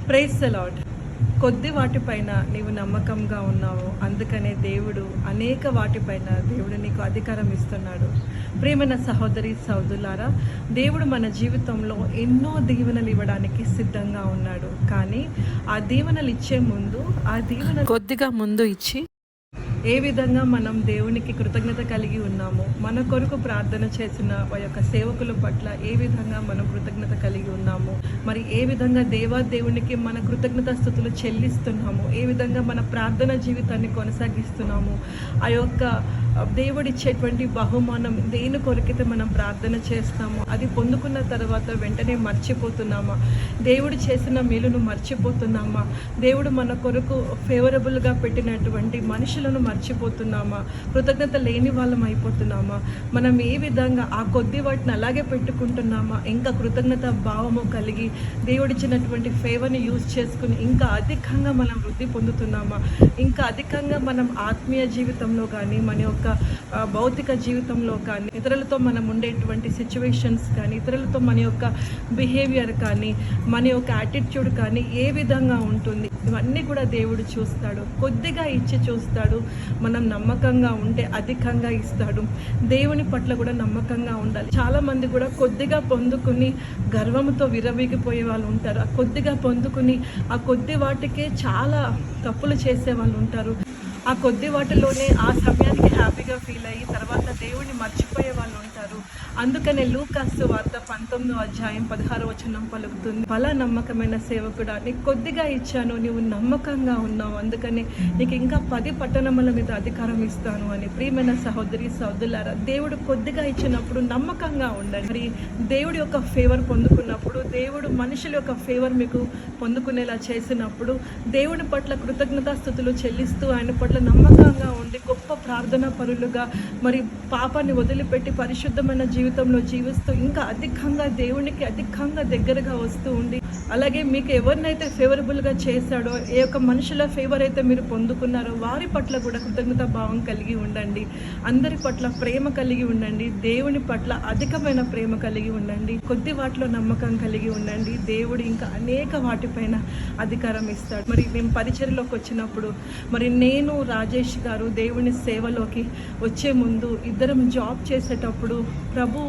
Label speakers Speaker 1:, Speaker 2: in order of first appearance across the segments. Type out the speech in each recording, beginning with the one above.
Speaker 1: Praise the lord. కొద్ది వాటిపైన నీవు నమ్మకంగా ఉన్నావు, అందుకనే దేవుడు అనేక వాటిపైన దేవుడు నీకు అధికారం ఇస్తున్నాడు. ప్రియమైన సహోదరి సహోదరులారా, దేవుడు మన జీవితంలో ఎన్నో దీవెనలు ఇవ్వడానికి సిద్ధంగా ఉన్నాడు. కానీ ఆ దీవెనలు ఇచ్చే ముందు ఆ దీవెన కొద్దిగా ముందు ఇచ్చి ఏ విధంగా మనం దేవునికి కృతజ్ఞత కలిగి ఉన్నాము, మన కొరకు ప్రార్థన చేసిన ఆ యొక్క సేవకుల పట్ల ఏ విధంగా మనం కృతజ్ఞత కలిగి ఉన్నాము, మరి ఏ విధంగా దేవునికి మన కృతజ్ఞత స్తుతులు చెల్లిస్తున్నాము, ఏ విధంగా మన ప్రార్థన జీవితాన్ని కొనసాగిస్తున్నాము, ఆ యొక్క దేవుడిచ్చేటువంటి బహుమానం దేని కొరకైతే మనం ప్రార్థన చేస్తాము అది పొందుకున్న తర్వాత వెంటనే మర్చిపోతున్నామా, దేవుడు చేసిన మేలును మర్చిపోతున్నామా, దేవుడు మన కొరకు ఫేవరబుల్గా పెట్టినటువంటి మనుషులను మర్చిపోతున్నామా, కృతజ్ఞత లేని వాళ్ళం అయిపోతున్నామా, మనం ఏ విధంగా ఆ కొద్ది వాటిని అలాగే పెట్టుకుంటున్నామా, ఇంకా కృతజ్ఞత భావము కలిగి దేవుడిచ్చినటువంటి ఫేవర్ని యూజ్ చేసుకుని ఇంకా అధికంగా మనం వృద్ధి పొందుతున్నామా, ఇంకా అధికంగా మనం ఆత్మీయ జీవితంలో కానీ మన యొక్క భౌతిక జీవితంలో కానీ ఇతరులతో మనం ఉండేటువంటి సిచ్యువేషన్స్ కానీ ఇతరులతో మన యొక్క బిహేవియర్ కానీ మన యొక్క యాటిట్యూడ్ కానీ ఏ విధంగా ఉంటుంది, ఇవన్నీ కూడా దేవుడు చూస్తాడు. కొద్దిగా ఇచ్చి చూస్తాడు. మనం నమ్మకంగా ఉంటే అధికంగా ఇస్తాడు. దేవుని పట్ల కూడా నమ్మకంగా ఉండాలి. చాలామంది కూడా కొద్దిగా పొందుకుని గర్వంతో విరవీగిపోయే వాళ్ళు ఉంటారు. ఆ కొద్దిగా పొందుకుని ఆ కొద్ది వాటికే చాలా తప్పులు చేసే వాళ్ళు ఉంటారు. ఆ కొద్ది వాటిలోనే ఆ సమయానికి హ్యాపీగా ఫీల్ అయ్యి తర్వాత దేవుడిని మర్చిపోయే వాళ్ళు ఉంటారు. అందుకనే లూకాసు వార్త 19:16 పలుకుతుంది, బల నమ్మకమైన సేవకుడా, నీకు కొద్దిగా ఇచ్చాను, నీవు నమ్మకంగా ఉన్నావు, అందుకని నీకు ఇంకా 10 పట్టణముల మీద అధికారం ఇస్తాను అని. ప్రియమైన సహోదరి సహోదరులారా, దేవుడు కొద్దిగా ఇచ్చినప్పుడు నమ్మకంగా ఉండండి. మరి దేవుడి యొక్క ఫేవర్ పొందుకున్నప్పుడు, దేవుడు మనుషుల యొక్క ఫేవర్ మీకు పొందుకునేలా చేసినప్పుడు దేవుని పట్ల కృతజ్ఞతాస్తుతులు చెల్లిస్తూ ఆయన పట్ల నమ్మకంగా ఉండి గొప్ప ప్రార్థనా పరులుగా మరి పాపాన్ని వదిలిపెట్టి పరిశుద్ధమైన జీవితంలో జీవిస్తూ ఇంకా అధికంగా దేవునికి అధికంగా దగ్గరగా వస్తూ ఉండి, అలాగే మీకు ఎవరినైతే ఫేవరబుల్గా చేశాడో, ఏ యొక్క మనుషుల ఫేవర్ అయితే మీరు పొందుకున్నారో వారి పట్ల కూడా కృతజ్ఞత భావం కలిగి ఉండండి. అందరి పట్ల ప్రేమ కలిగి ఉండండి. దేవుని పట్ల అధికమైన ప్రేమ కలిగి ఉండండి. కొద్ది వాటిలో నమ్మకం కలిగి ఉండండి. దేవుడు ఇంకా అనేక వాటిపైన అధికారం ఇస్తాడు. మరి మేము పరిచర్యలోకి వచ్చినప్పుడు మరి నేను రాజేష్ గారు దేవుని సేవలోకి వచ్చే ముందు ఇద్దరం జాబ్ చేసేటప్పుడు ప్రభు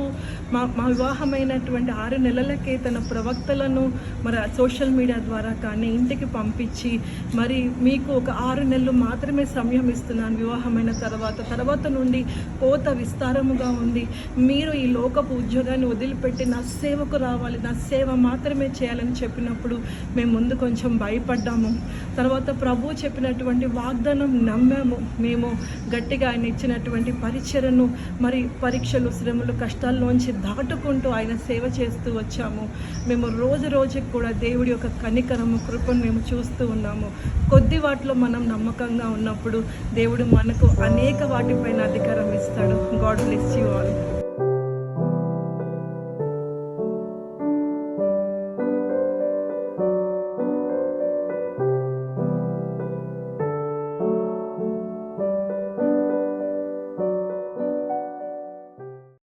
Speaker 1: మా వివాహమైనటువంటి 6 నెలలకే తన ప్రవక్తలను మరి సోషల్ మీడియా ద్వారా కానీ ఇంటికి పంపించి మరి మీకు ఒక 6 నెలలు మాత్రమే సమయం ఇస్తున్నాను, వివాహమైన తర్వాత నుండి కోత విస్తారముగా ఉంది, మీరు ఈ లోకపు ఉద్యోగాన్ని వదిలిపెట్టి నా సేవకు రావాలి, నా సేవ మాత్రమే చేయాలని చెప్పినప్పుడు మేము ముందు కొంచెం భయపడ్డాము. తర్వాత ప్రభు చెప్పినటువంటి వాగ్దానం నమ్మాము. మేము గట్టిగా ఆయన ఇచ్చినటువంటి పరిచర్యను మరి పరీక్షలు శ్రమలు కష్టాల్లోంచి దాటుకుంటూ ఆయన సేవ చేస్తూ వచ్చాము. మేము రోజుకి కూడా దేవుడి యొక్క కనికరము కృపను మేము చూస్తూ ఉన్నాము. కొద్ది వాటిలో మనం నమ్మకంగా ఉన్నప్పుడు దేవుడు మనకు అనేక వాటిపైన అధికారం ఇస్తాడు. God bless you all.